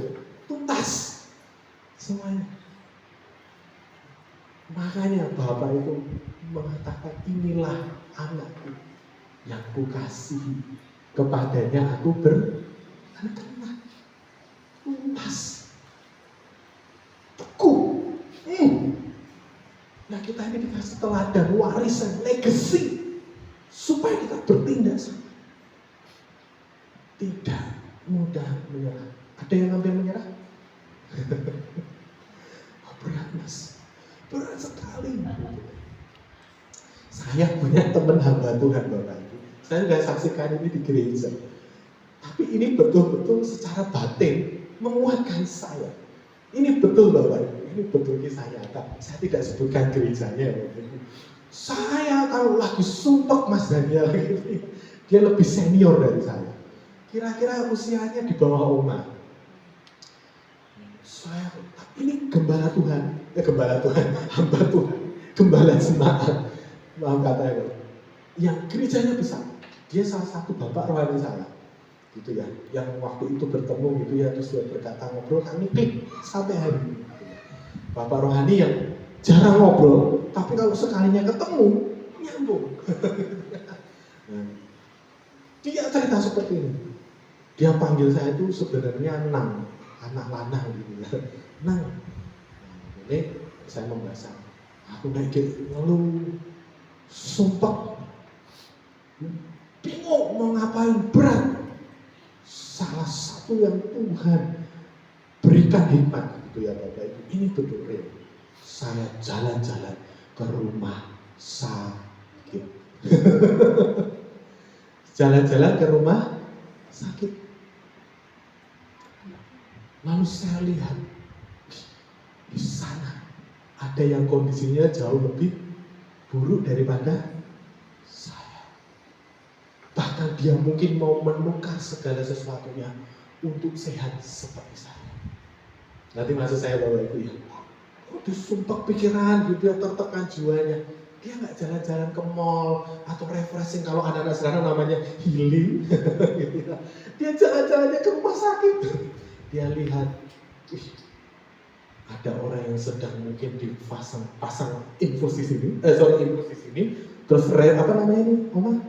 tuntas semuanya. Makanya Bapak itu mengatakan, inilah anakku yang kukasihi, kepadanya aku berkenan. Tuntas, teguh. Nah, kita ini dikasih teladan, warisan, legacy, supaya kita bertindak sama. Tidak mudah menyerah. Ada yang hampir menyerah? Berat, Mas. Berat sekali. Saya punya teman hamba Tuhan, Bapak Ibu. Saya sudah saksikan ini di gereja. Tapi ini betul-betul secara batin menguatkan saya. Ini betul, Bapak Ibu. Ini betul kisah nyata. Saya tidak sebutkan gerejanya, Bapak Ibu. Saya kalau lagi sumpek Mas Daniel, dia lebih senior dari saya. Kira-kira usianya di bawah Oma. Saya, ini gembala Tuhan, hamba Tuhan, gembala jemaat. Maaf katanya, yang gerejanya besar. Dia salah satu bapak rohani saya, gitu ya. Yang waktu itu bertemu gitu ya, terus dia berkata ngobrol, kami klik sampai hari ini. Bapak rohani yang jarang ngobrol, tapi kalau sekalinya ketemu nyambung. Nah, dia cerita seperti ini. Dia panggil saya itu sebenarnya Nang, anak lanang gitu ya. Nang, ini saya membaca. Aku naik ngeluh, sumpah, bingung mau ngapain, berat. Salah satu yang Tuhan berikan hikmat gitu ya Bapak Ibu. Ini betul real. Saya jalan-jalan ke rumah sakit. Jalan-jalan ke rumah sakit. Lalu saya lihat di sana ada yang kondisinya jauh lebih buruk daripada saya. Bahkan dia mungkin mau menukar segala sesuatunya untuk sehat seperti saya. Nanti maksud saya Bapak Ibu ya, dia sumpah pikiran, dia tertekan jiwanya. Dia nggak jalan-jalan ke mall atau refreshing, kalau anak-anak sekarang namanya healing. Gitu ya. Dia jalan-jalannya ke rumah sakit. Dia lihat, ada orang yang sedang mungkin dipasang infus di sini, infus di sini, terus apa namanya ini, Oma?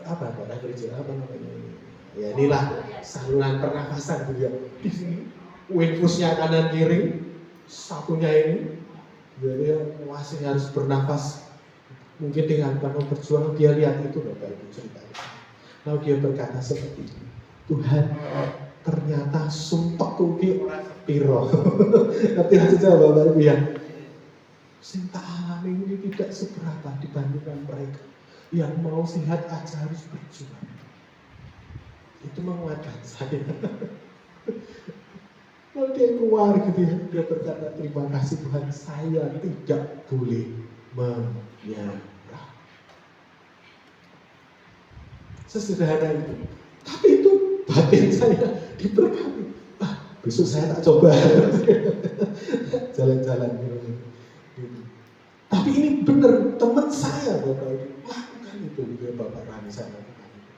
Apa namanya ini? Ya inilah saluran pernafasan gitu ya. Di sini, infusnya kanan kiri, satunya ini, jadi masih harus bernafas. Mungkin dengan penuh perjuangan dia lihat itu Bapak Ibu ceritanya. Lalu dia berkata seperti itu, Tuhan, ternyata sumpah kuki orang sepiro. Ngerti maksud saya Bapak Ibu ya? Cinta alami ini tidak seberapa dibandingkan mereka yang mau sehat aja harus berjuang. Itu menguatkan saya. Lalu dia keluar gitu ya, dia berkata terima kasih Tuhan, saya tidak boleh menyerah. Sesederhana itu. Tapi itu batin saya diberkati. Besok saya tak coba jalan-jalan gitu. Tapi ini benar, teman saya Bapak Ibu lakukan itu gitu, Bapak Rani saya lakukan itu.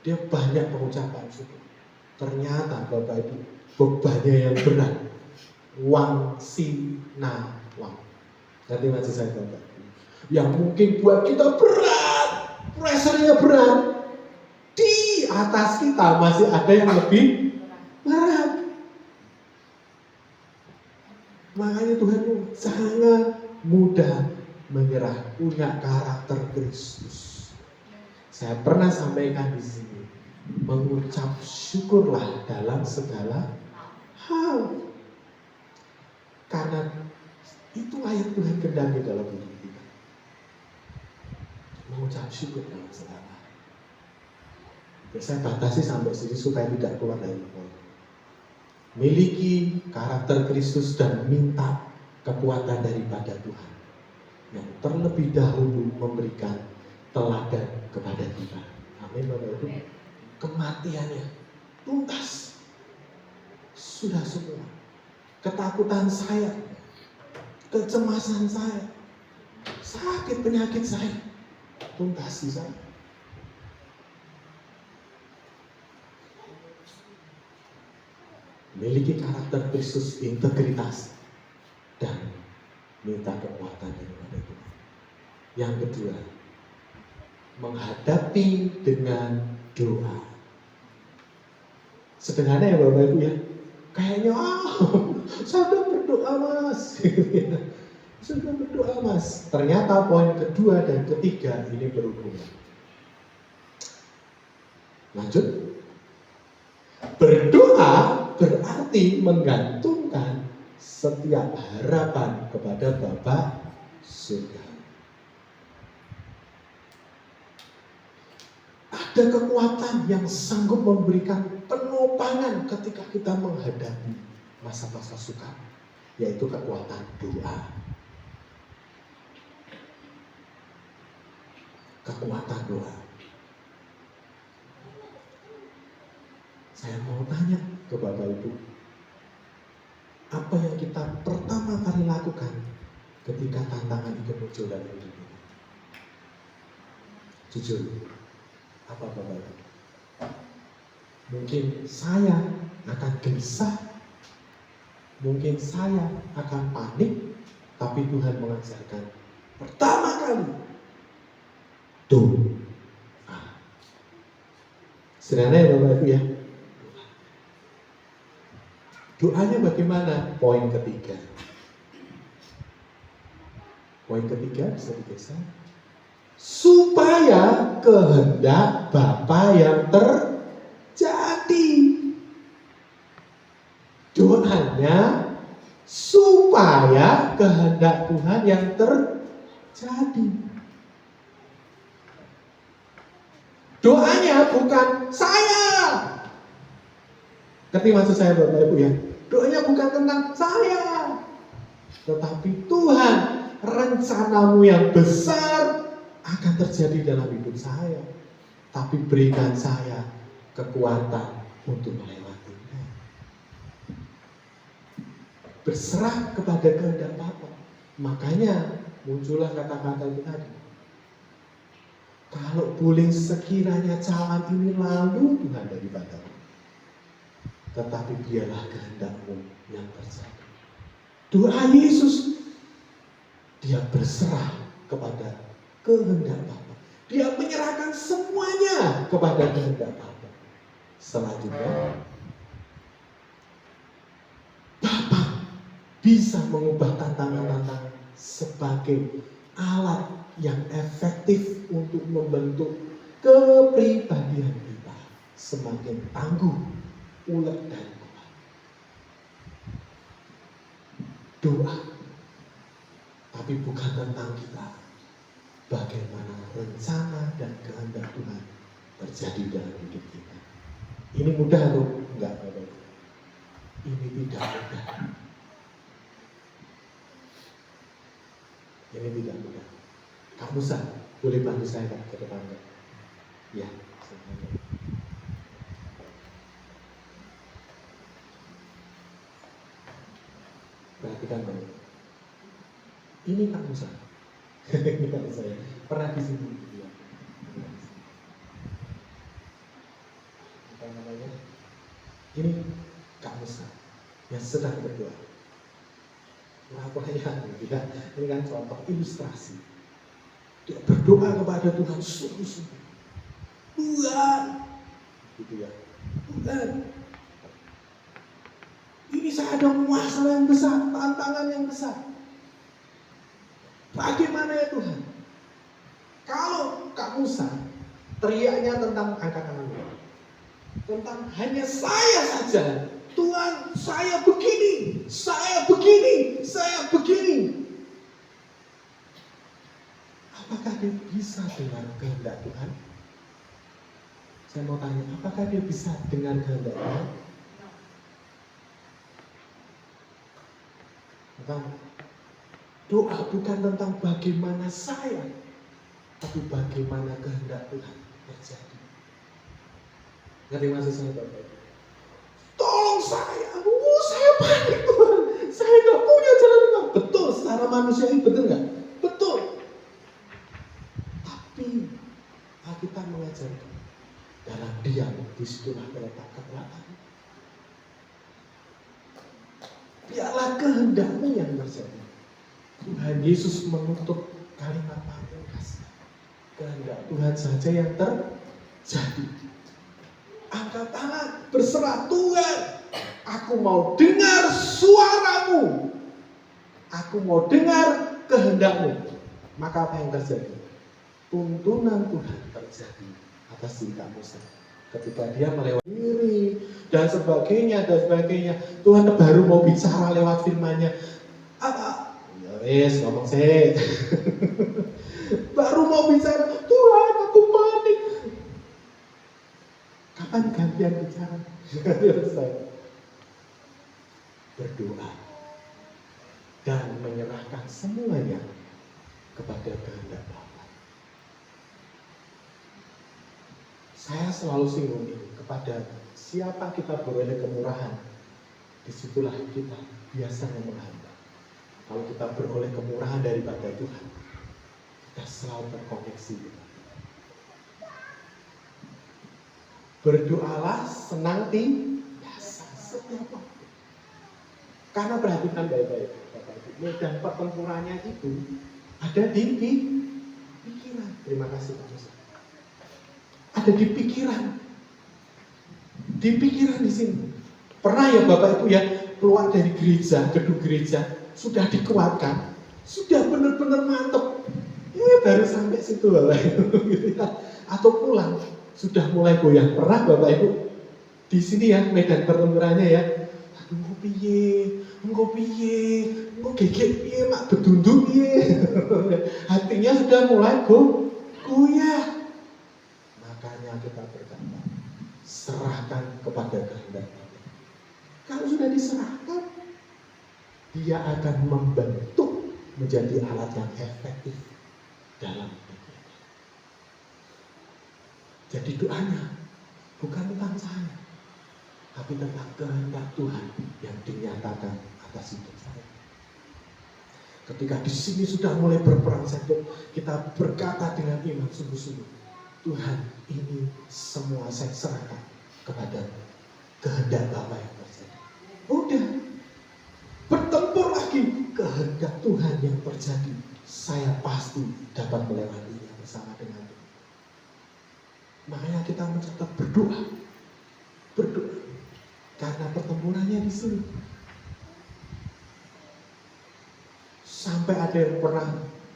Dia banyak pengucapan syukur. Ternyata Bapak Ibu bebannya yang berat, wang sinawang. Nanti maksud saya Bapak Ibu, yang mungkin buat kita berat, pressure-nya berat, di atas kita masih ada yang lebih berat. Makanya Tuhan sangat mudah menyerah, punya karakter Kristus. Saya pernah sampaikan di sini, mengucap syukurlah dalam segala hal. Karena itulah yang Tuhan kehendaki dalam hidup kita. Mengucap syukur dalam segala hal. Ya, saya batasi sampai sini supaya tidak keluar dari poin. Miliki karakter Kristus dan minta kekuatan daripada Tuhan yang terlebih dahulu memberikan teladan kepada kita. Amin Bapak Ibu. Kematiannya tuntas, sudah semua. Ketakutan saya, kecemasan saya, sakit penyakit saya, tuntas di sana. Miliki karakter Kristus, integritas, dan minta kekuatan daripada Tuhan. Yang kedua, menghadapi dengan doa. Sederhana ya Bapak Ibu ya. Kayaknya saya sudah berdoa mas. Sudah berdoa mas. Ternyata poin kedua dan ketiga ini berhubungan. Lanjut. Berdoa berarti menggantungkan setiap harapan kepada Bapa surga. Ada kekuatan yang sanggup memberikan penopangan ketika kita menghadapi masa-masa sukar, yaitu kekuatan doa. Kekuatan doa. Saya mau tanya ke Bapak Ibu, apa yang kita pertama kali lakukan ketika tantangan itu muncul dalam hidup kita? Jujur, apa Bapak Ibu? Mungkin saya akan gelisah, mungkin saya akan panik, tapi Tuhan mengajarkan pertama kali doa. Sederhana ya Bapak Ibu ya. Doanya bagaimana? Poin ketiga. Poin ketiga bisa digeser. Supaya kehendak Bapa yang terjadi. Doanya supaya kehendak Tuhan yang terjadi. Doanya bukan saya. Ngerti maksud saya Bapak Ibu ya? Doanya bukan tentang saya, tetapi Tuhan, rencanamu yang besar akan terjadi dalam hidup saya. Tapi berikan saya kekuatan untuk melewatinya. Berserah kepada kehendak Bapa. Makanya muncullah kata-kata itu tadi. Kalau boleh sekiranya cawan ini lalu Tuhan daripadamu, tetapi biarlah kehendak-Mu yang terjadi. Doa Yesus, dia berserah kepada kehendak Bapa. Dia menyerahkan semuanya kepada kehendak Bapa. Selanjutnya, Bapa bisa mengubah tantangan-tantangan sebagai alat yang efektif untuk membentuk kepribadian kita semakin tangguh, ulet dan kuat. Doa, tapi bukan tentang kita. Bagaimana rencana dan kehendak Tuhan terjadi dalam hidup kita. Ini mudah atau enggak Bapak? Ini tidak mudah. Ini tidak mudah. Kak Musa, boleh bantu saya ke depan Kak? Ya, silakan. Perhatikan baik. Ini Kak Musa. Ini Kak Musa ya. Pernah di sini. Ya. Apa namanya? Ini Kak Musa yang sedang berdoa. Pura-puranya gitu ya. Ini kan contoh ilustrasi. Dia berdoa kepada Tuhan sungguh-sungguh. Tuhan, gitu ya. Tuhan, ini saya ada masalah yang besar, tantangan yang besar. Bagaimana ya Tuhan? Kalau Kak Musa teriaknya tentang angkat tangannya, tentang hanya saya saja, Tuhan saya begini, saya begini, saya begini. Apakah dia bisa dengan kehendak Tuhan? Saya mau tanya, apakah dia bisa dengan kehendak Tuhan? Doa bukan tentang bagaimana saya, tapi bagaimana kehendak Tuhan terjadi. Ngerti maksud saya Bapak? Tolong saya panik Tuhan, saya nggak punya jalan keluar. Betul, secara manusiawi betul nggak? Betul. Tapi Alkitab mengajarkan dalam diam disitulah terletak kekuatan. Biarlah kehendak-Mu yang terjadi. Tuhan Yesus menutup kalimat pamungkas kehendak Tuhan saja yang terjadi. Angkat tangan, berserah Tuhan. Aku mau dengar suaramu. Aku mau dengar kehendakmu. Maka apa yang terjadi? Tuntunan Tuhan terjadi atas diri kamu sendiri. Ketika dia melewati diri dan sebagainya. Tuhan baru mau bicara lewat firman-Nya. Apa? Ya wes, ngomong sih. Baru mau bicara, Tuhan aku panik. Kapan gantian bicara? Berdoa dan menyerahkan semuanya kepada kehendak Bapa. Saya selalu singgung ini, kepada siapa kita beroleh kemurahan, disitulah kita biasanya menghambat. Kalau kita beroleh kemurahan daripada Tuhan, kita selalu terkoneksi. Berdoalah senantiasa setiap waktu. Karena perhatikan baik-baik, Bapak Ibu, medan pertempurannya itu ada di pikiran. Terima kasih Pak Musa. Ada di pikiran. Di pikiran di sini. Pernah ya Bapak Ibu ya keluar dari gereja, gedung gereja, sudah dikuatkan, sudah benar-benar mantep. Baru sampai situ Bapak Ibu, gitu ya. Atau pulang sudah mulai goyang. Pernah Bapak Ibu di sini ya medan pertempurannya ya. Aduh piye, engko gegek piye mak bedundung piye. Hatinya sudah mulai goyah. Makanya kita berkata, serahkan kepada kehendak Allah. Kalau sudah diserahkan, dia akan membentuk menjadi alat yang efektif dalam hidup. Jadi doanya bukan tentang saya, tapi tentang kehendak Tuhan yang dinyatakan atas hidup saya. Ketika di sini sudah mulai berperang sempit, kita berkata dengan iman sungguh-sungguh, Tuhan, ini semua saya serahkan kepada kehendak Bapa yang terjadi. Udah, bertempur lagi kehendak Tuhan yang terjadi. Saya pasti dapat melewatinya bersama dengan Tuhan. Makanya kita mencatat berdoa. Karena pertempurannya di sini. Sampai ada yang pernah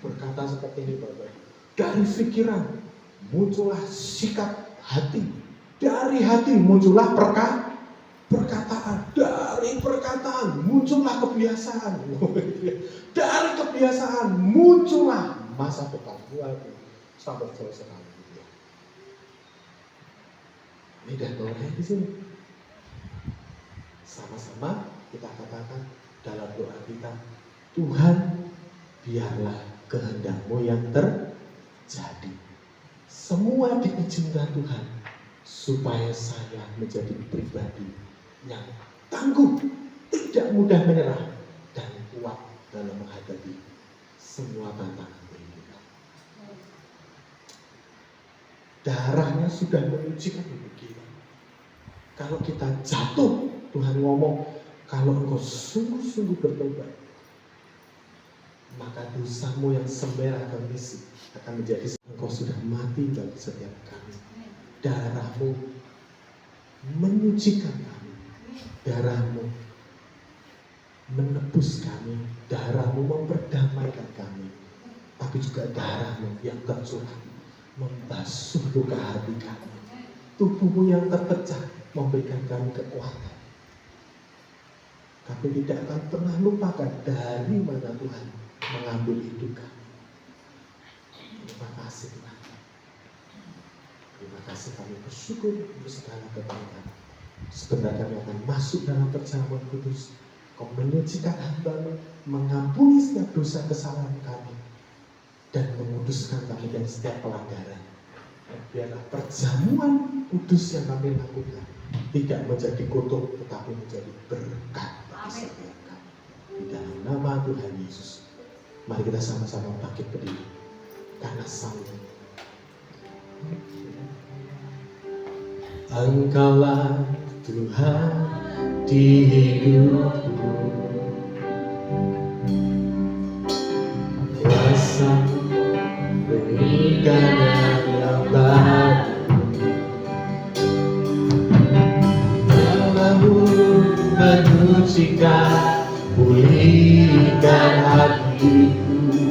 berkata seperti ini Bapak. Dari pikiran muncullah sikap hati. Dari hati muncullah perkataan. Dari perkataan muncullah kebiasaan. Dari kebiasaan muncullah masa depan. Sampai jauh sekali. Ini dan doanya di sini. Sama-sama kita katakan dalam doa kita, Tuhan, biarlah kehendak-Mu yang terjadi. Semua diizinkan Tuhan supaya saya menjadi pribadi yang tangguh, tidak mudah menyerah, dan kuat dalam menghadapi semua tantangan kehidupan. Darahnya sudah menyucikan hidup kita. Kalau kita jatuh, Tuhan ngomong, kalau engkau sungguh-sungguh bertobat, maka dosamu yang semerah kemis akan menjadi engkau sudah mati bagi setiap kami. Darahmu menyucikan kami, darahmu menebus kami, darahmu memperdamaikan kami, tapi juga darahmu yang tercurah membasuh luka hati kami, tubuhmu yang terpecah memberikan kami kekuatan. Kami tidak akan pernah lupakan dari mana Tuhan mengambil hidup kami. Terima kasih Tuhan. Terima kasih, kami bersyukur untuk segala kebaikan. Sebentar kami akan masuk dalam perjamuan kudus. Kau menyucikan hamba-Mu, mengampuni setiap dosa kesalahan kami, dan menguduskan kami dari setiap pelanggaran. Dan biarlah perjamuan kudus yang kami lakukan tidak menjadi kutuk, tetapi menjadi berkat bagi setiap kami. Di dalam nama Tuhan Yesus, mari kita sama-sama bangkit berdiri karena saling. Engkaulah Tuhan di hidupku, kuasa berikan menyucikan, pulihkan hatiku.